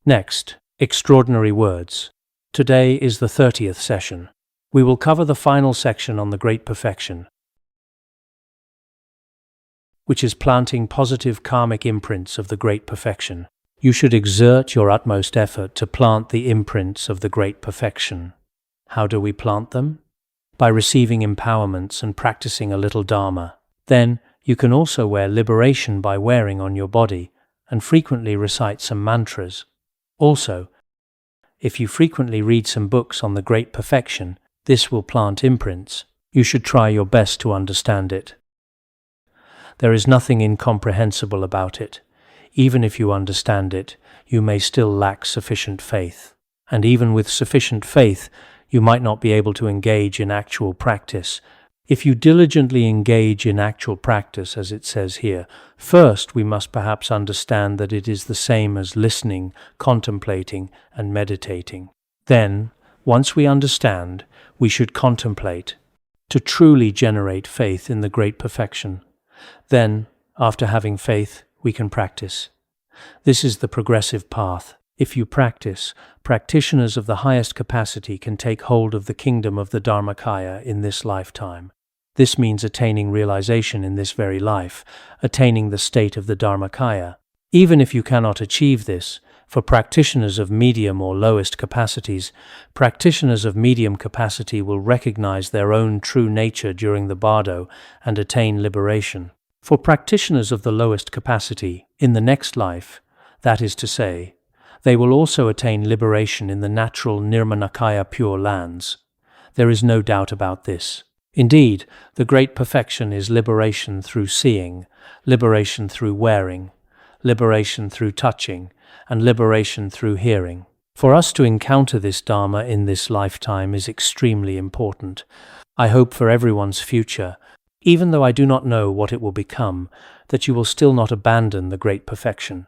Next, extraordinary words. Today is the 30th session. We will cover the final section on the Great Perfection, which is planting positive karmic imprints of the Great Perfection. You should exert your utmost effort to plant the imprints of the Great Perfection. How do we plant them? By receiving empowerments and practicing a little Dharma. Then, you can also wear liberation by wearing on your body and frequently recite some mantras. Also, if you frequently read some books on the Great Perfection, this will plant imprints. You should try your best to understand it. There is nothing incomprehensible about it. Even if you understand it, you may still lack sufficient faith. And even with sufficient faith, you might not be able to engage in actual practice. If you diligently engage in actual practice, as it says here, first we must perhaps understand that it is the same as listening, contemplating, and meditating. Then, once we understand, we should contemplate, to truly generate faith in the Great Perfection. Then, after having faith, we can practice. This is the progressive path. If you practice, practitioners of the highest capacity can take hold of the kingdom of the Dharmakaya in this lifetime. This means attaining realization in this very life, attaining the state of the Dharmakaya. Even if you cannot achieve this, for practitioners of medium or lowest capacities, practitioners of medium capacity will recognize their own true nature during the bardo and attain liberation. For practitioners of the lowest capacity, in the next life, that is to say, they will also attain liberation in the natural Nirmanakaya pure lands. There is no doubt about this. Indeed, the Great Perfection is liberation through seeing, liberation through wearing, liberation through touching, and liberation through hearing. For us to encounter this Dharma in this lifetime is extremely important. I hope for everyone's future, even though I do not know what it will become, that you will still not abandon the Great Perfection.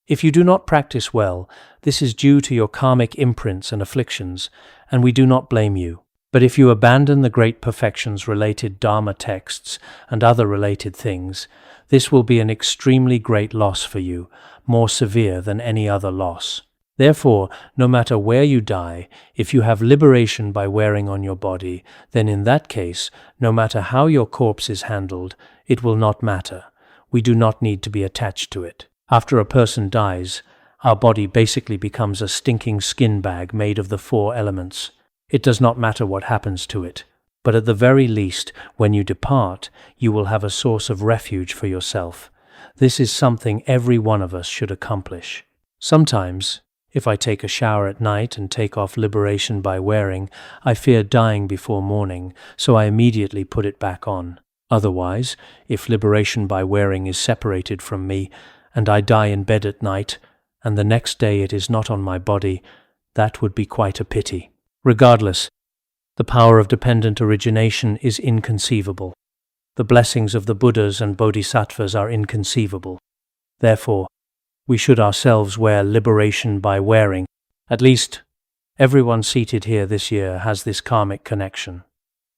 If you do not practice well, this is due to your karmic imprints and afflictions, and we do not blame you. But if you abandon the Great Perfection's related Dharma texts and other related things, this will be an extremely great loss for you, more severe than any other loss. Therefore, no matter where you die, if you have liberation by wearing on your body, then in that case, no matter how your corpse is handled, it will not matter. We do not need to be attached to it. After a person dies, our body basically becomes a stinking skin bag made of the 4 elements. It does not matter what happens to it, but at the very least, when you depart, you will have a source of refuge for yourself. This is something every one of us should accomplish. Sometimes, if I take a shower at night and take off liberation by wearing, I fear dying before morning, so I immediately put it back on. Otherwise, if liberation by wearing is separated from me, and I die in bed at night, and the next day it is not on my body, that would be quite a pity. Regardless, the power of dependent origination is inconceivable. The blessings of the Buddhas and Bodhisattvas are inconceivable. Therefore, we should ourselves wear liberation by wearing. At least, everyone seated here this year has this karmic connection.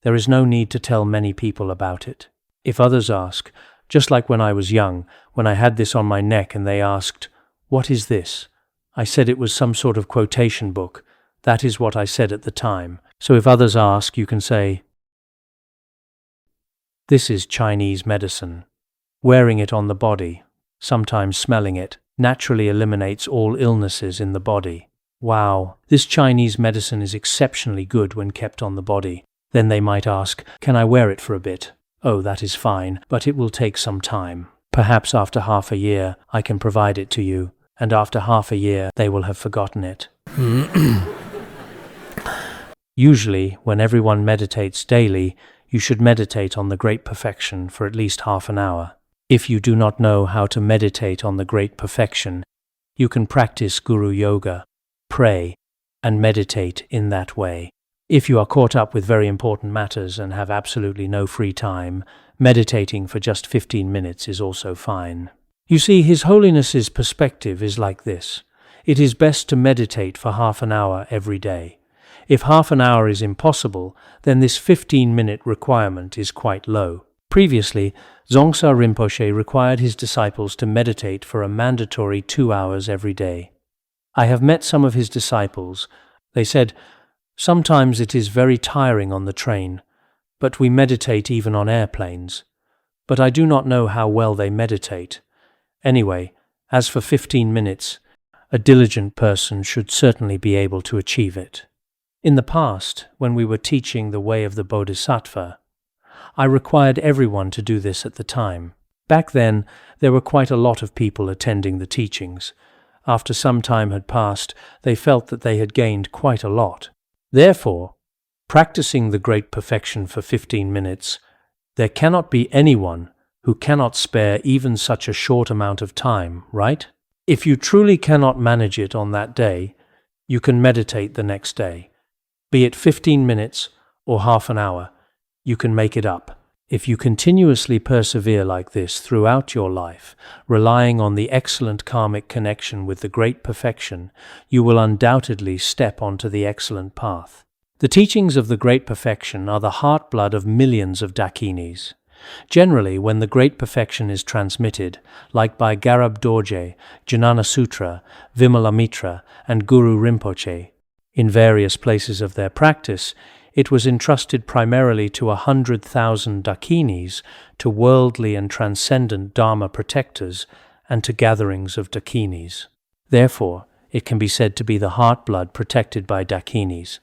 There is no need to tell many people about it. If others ask, just like when I was young, when I had this on my neck and they asked, "What is this?" I said it was some sort of quotation book. That is what I said at the time. So if others ask, you can say, "This is Chinese medicine." Wearing it on the body, sometimes smelling it, naturally eliminates all illnesses in the body. Wow, this Chinese medicine is exceptionally good when kept on the body. Then they might ask, "Can I wear it for a bit?" Oh, that is fine, but it will take some time. Perhaps after half a year, I can provide it to you, and after half a year, they will have forgotten it. Usually, when everyone meditates daily, you should meditate on the Great Perfection for at least half an hour. If you do not know how to meditate on the Great Perfection, you can practice Guru Yoga, pray, and meditate in that way. If you are caught up with very important matters and have absolutely no free time, meditating for just 15 minutes is also fine. You see, His Holiness's perspective is like this. It is best to meditate for half an hour every day. If half an hour is impossible, then this 15-minute requirement is quite low. Previously, Dzongsa Rinpoche required his disciples to meditate for a mandatory 2 hours every day. I have met some of his disciples. They said, "Sometimes it is very tiring on the train, but we meditate even on airplanes. But I do not know how well they meditate. Anyway, as for 15 minutes, a diligent person should certainly be able to achieve it." In the past, when we were teaching the way of the Bodhisattva, I required everyone to do this at the time. Back then, there were quite a lot of people attending the teachings. After some time had passed, they felt that they had gained quite a lot. Therefore, practicing the great perfection for 15 minutes, there cannot be anyone who cannot spare even such a short amount of time, right? If you truly cannot manage it on that day, you can meditate the next day. Be it 15 minutes or half an hour, you can make it up. If you continuously persevere like this throughout your life, relying on the excellent karmic connection with the great perfection, you will undoubtedly step onto the excellent path. The teachings of the great perfection are the heartblood of millions of dakinis. Generally, when the great perfection is transmitted, like by Garab Dorje, Jnana Sutra, Vimalamitra, and Guru Rinpoche, in various places of their practice, it was entrusted primarily to 100,000 dakinis, to worldly and transcendent Dharma protectors, and to gatherings of dakinis. Therefore, it can be said to be the heartblood protected by dakinis.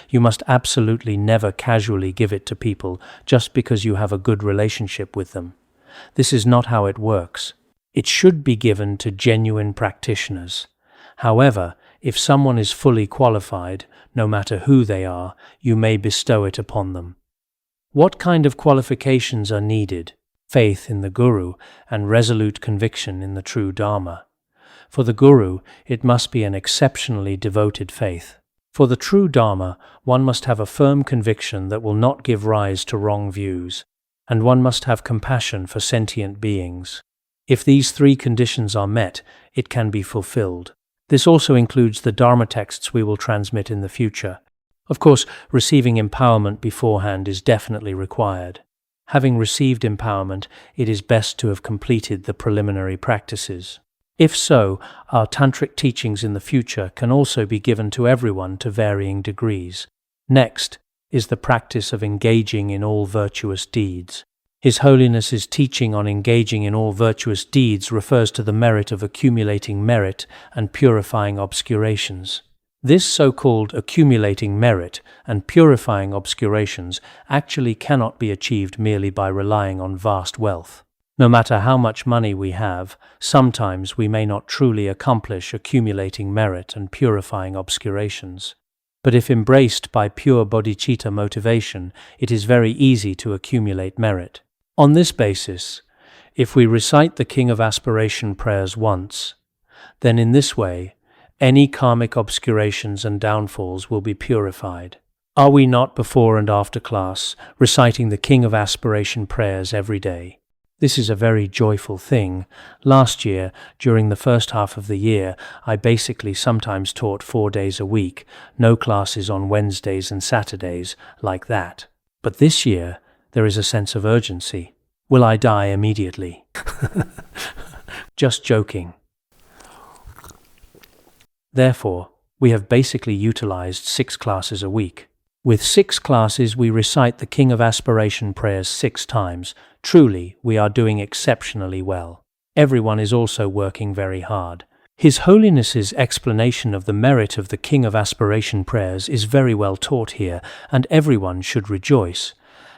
You must absolutely never casually give it to people just because you have a good relationship with them. This is not how it works. It should be given to genuine practitioners. However, if someone is fully qualified, no matter who they are, you may bestow it upon them. What kind of qualifications are needed? Faith in the Guru and resolute conviction in the true Dharma. For the Guru, it must be an exceptionally devoted faith. For the true Dharma, one must have a firm conviction that will not give rise to wrong views, and one must have compassion for sentient beings. If these three conditions are met, it can be fulfilled. This also includes the Dharma texts we will transmit in the future. Of course, receiving empowerment beforehand is definitely required. Having received empowerment, it is best to have completed the preliminary practices. If so, our tantric teachings in the future can also be given to everyone to varying degrees. Next is the practice of engaging in all virtuous deeds. His Holiness's teaching on engaging in all virtuous deeds refers to the merit of accumulating merit and purifying obscurations. This so-called accumulating merit and purifying obscurations actually cannot be achieved merely by relying on vast wealth. No matter how much money we have, sometimes we may not truly accomplish accumulating merit and purifying obscurations. But if embraced by pure bodhicitta motivation, it is very easy to accumulate merit. On this basis, if we recite the King of Aspiration Prayers once, then in this way, any karmic obscurations and downfalls will be purified. Are we not before and after class reciting the King of Aspiration Prayers every day? This is a very joyful thing. Last year, during the first half of the year, I basically sometimes taught 4 days a week, no classes on Wednesdays and Saturdays, like that. But this year, there is a sense of urgency. Will I die immediately? Just joking. Therefore, we have basically utilized 6 classes a week. With 6 classes, we recite the King of Aspiration Prayers 6 times. Truly, we are doing exceptionally well. Everyone is also working very hard. His Holiness's explanation of the merit of the King of Aspiration Prayers is very well taught here, and everyone should rejoice.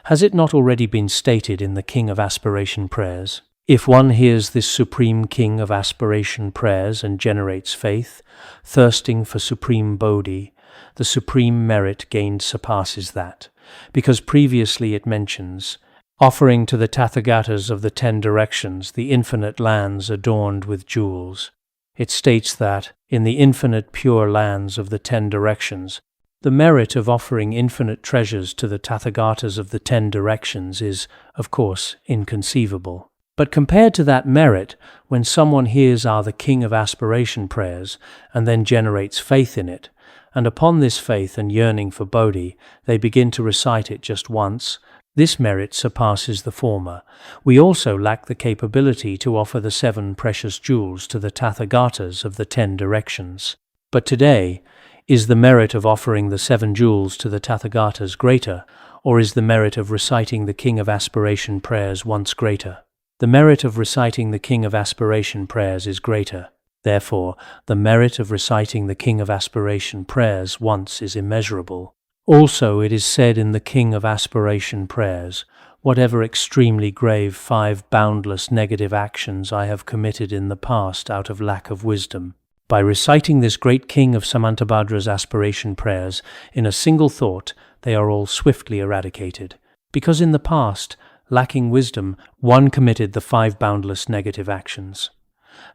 Has it not already been stated in the King of Aspiration Prayers? If one hears this Supreme King of Aspiration Prayers and generates faith, thirsting for Supreme Bodhi, the supreme merit gained surpasses that, because previously it mentions, offering to the Tathagatas of the 10 directions the infinite lands adorned with jewels. It states that, in the infinite pure lands of the 10 directions, the merit of offering infinite treasures to the Tathagatas of the 10 directions is, of course, inconceivable. But compared to that merit, when someone hears the King of Aspiration Prayers and then generates faith in it, and upon this faith and yearning for Bodhi, they begin to recite it just once, this merit surpasses the former. We also lack the capability to offer the 7 precious jewels to the Tathagatas of the 10 directions. But today, is the merit of offering the 7 jewels to the Tathagatas greater, or is the merit of reciting the King of Aspiration Prayers once greater? The merit of reciting the King of Aspiration Prayers is greater. Therefore, the merit of reciting the King of Aspiration Prayers once is immeasurable. Also, it is said in the King of Aspiration Prayers, "Whatever extremely grave 5 boundless negative actions I have committed in the past out of lack of wisdom, by reciting this great King of Samantabhadra's Aspiration Prayers in a single thought, they are all swiftly eradicated. Because in the past, lacking wisdom, one committed the 5 boundless negative actions.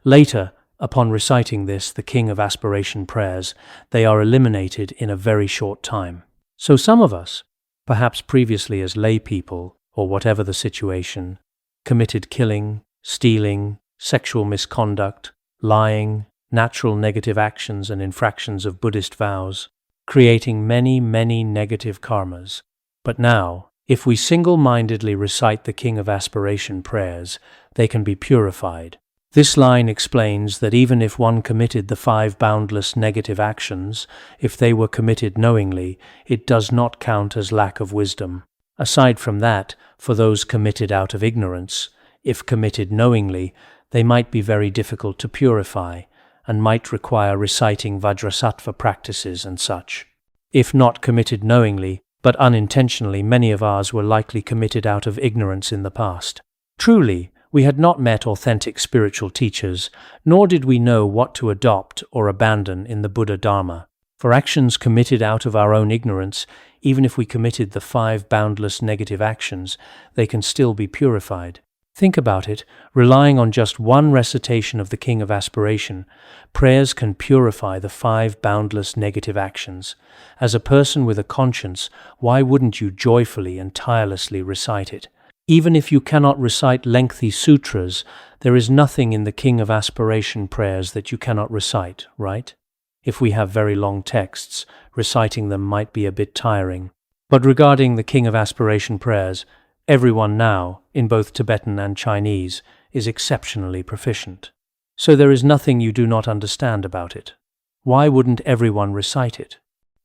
Later, upon reciting this, the King of Aspiration Prayers, they are eliminated in a very short time. So some of us, perhaps previously as lay people, or whatever the situation, committed killing, stealing, sexual misconduct, lying, natural negative actions and infractions of Buddhist vows, creating many, many negative karmas. But now, if we single-mindedly recite the King of Aspiration Prayers, they can be purified. This line explains that even if one committed the 5 boundless negative actions, if they were committed knowingly, it does not count as lack of wisdom. Aside from that, for those committed out of ignorance, if committed knowingly, they might be very difficult to purify, and might require reciting Vajrasattva practices and such. If not committed knowingly, but unintentionally, many of ours were likely committed out of ignorance in the past. Truly, we had not met authentic spiritual teachers, nor did we know what to adopt or abandon in the Buddha Dharma. For actions committed out of our own ignorance, even if we committed the 5 boundless negative actions, they can still be purified. Think about it, relying on just one recitation of the King of Aspiration, prayers can purify the 5 boundless negative actions. As a person with a conscience, why wouldn't you joyfully and tirelessly recite it? Even if you cannot recite lengthy sutras, there is nothing in the King of Aspiration Prayers that you cannot recite, right? If we have very long texts, reciting them might be a bit tiring. But regarding the King of Aspiration Prayers, everyone now, in both Tibetan and Chinese, is exceptionally proficient. So there is nothing you do not understand about it. Why wouldn't everyone recite it?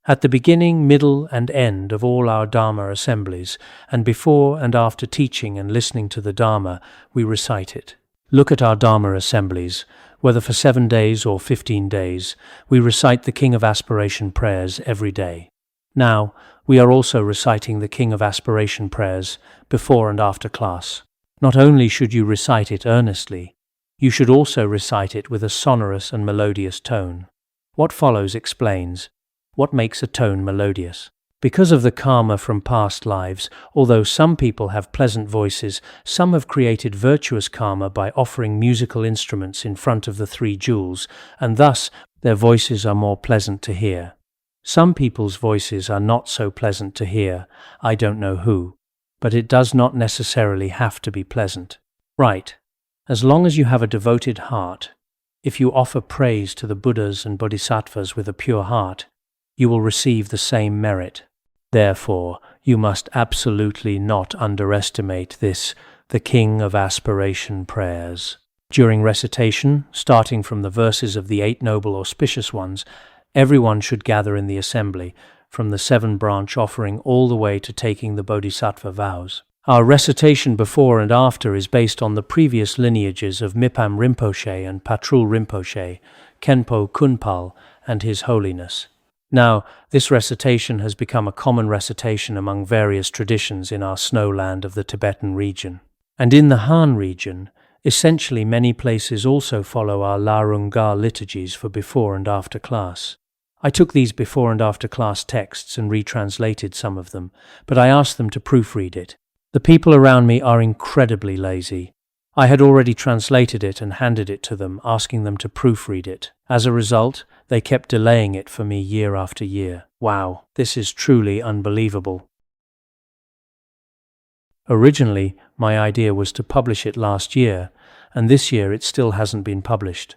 At the beginning, middle, and end of all our Dharma assemblies, and before and after teaching and listening to the Dharma, we recite it. Look at our Dharma assemblies. Whether for 7 days or 15 days, we recite the King of Aspiration Prayers every day. Now, we are also reciting the King of Aspiration Prayers before and after class. Not only should you recite it earnestly, you should also recite it with a sonorous and melodious tone. What follows explains what makes a tone melodious. Because of the karma from past lives, although some people have pleasant voices, some have created virtuous karma by offering musical instruments in front of the 3 jewels, and thus their voices are more pleasant to hear. Some people's voices are not so pleasant to hear, I don't know who, but it does not necessarily have to be pleasant. Right, as long as you have a devoted heart, if you offer praise to the Buddhas and Bodhisattvas with a pure heart, you will receive the same merit. Therefore, you must absolutely not underestimate this, the King of Aspiration Prayers. During recitation, starting from the verses of the 8 noble auspicious ones, everyone should gather in the assembly, from the 7-branch offering all the way to taking the Bodhisattva vows. Our recitation before and after is based on the previous lineages of Mipam Rinpoche and Patrul Rinpoche, Khenpo Kunpal, and His Holiness. Now, this recitation has become a common recitation among various traditions in our snowland of the Tibetan region. And in the Han region, essentially many places also follow our Larungar liturgies for before and after class. I took these before and after class texts and retranslated some of them, but I asked them to proofread it. The people around me are incredibly lazy. I had already translated it and handed it to them, asking them to proofread it. As a result, they kept delaying it for me year after year. Wow, this is truly unbelievable. Originally, my idea was to publish it last year, and this year it still hasn't been published.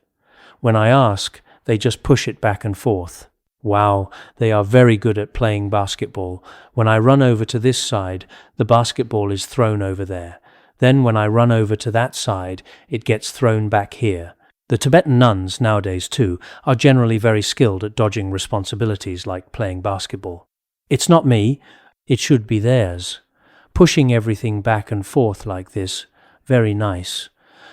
When I ask, they just push it back and forth. Wow, they are very good at playing basketball. When I run over to this side, the basketball is thrown over there. Then when I run over to that side, it gets thrown back here. The Tibetan nuns nowadays, too, are generally very skilled at dodging responsibilities like playing basketball. It's not me, it should be theirs. Pushing everything back and forth like this, very nice.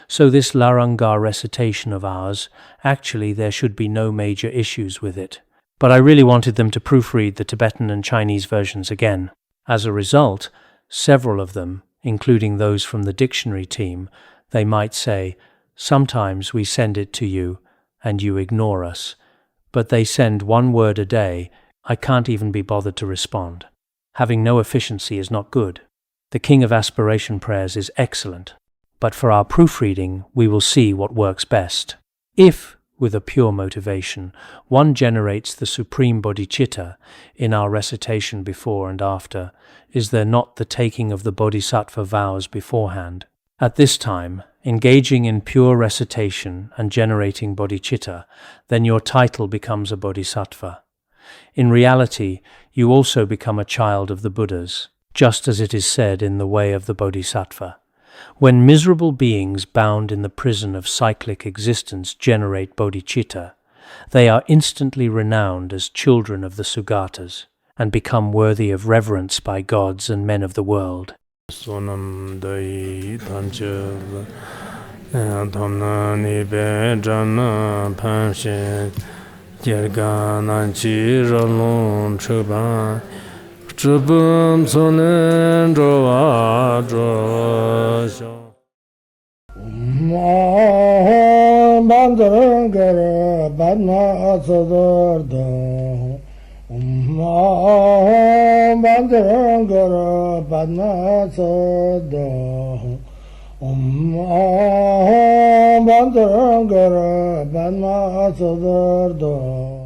So this Larangar recitation of ours, actually there should be no major issues with it. But I really wanted them to proofread the Tibetan and Chinese versions again. As a result, several of them, including those from the dictionary team, they might say, "Sometimes we send it to you, and you ignore us. But they send one word a day, I can't even be bothered to respond." Having no efficiency is not good. The King of Aspiration Prayers is excellent, but for our proofreading, we will see what works best. If, with a pure motivation, one generates the supreme bodhicitta in our recitation before and after, is there not the taking of the bodhisattva vows beforehand? At this time, engaging in pure recitation and generating bodhicitta, then your title becomes a bodhisattva. In reality, you also become a child of the Buddhas, just as it is said in the way of the bodhisattva. When miserable beings bound in the prison of cyclic existence generate bodhicitta, they are instantly renowned as children of the Sugatas and become worthy of reverence by gods and men of the world. Bandara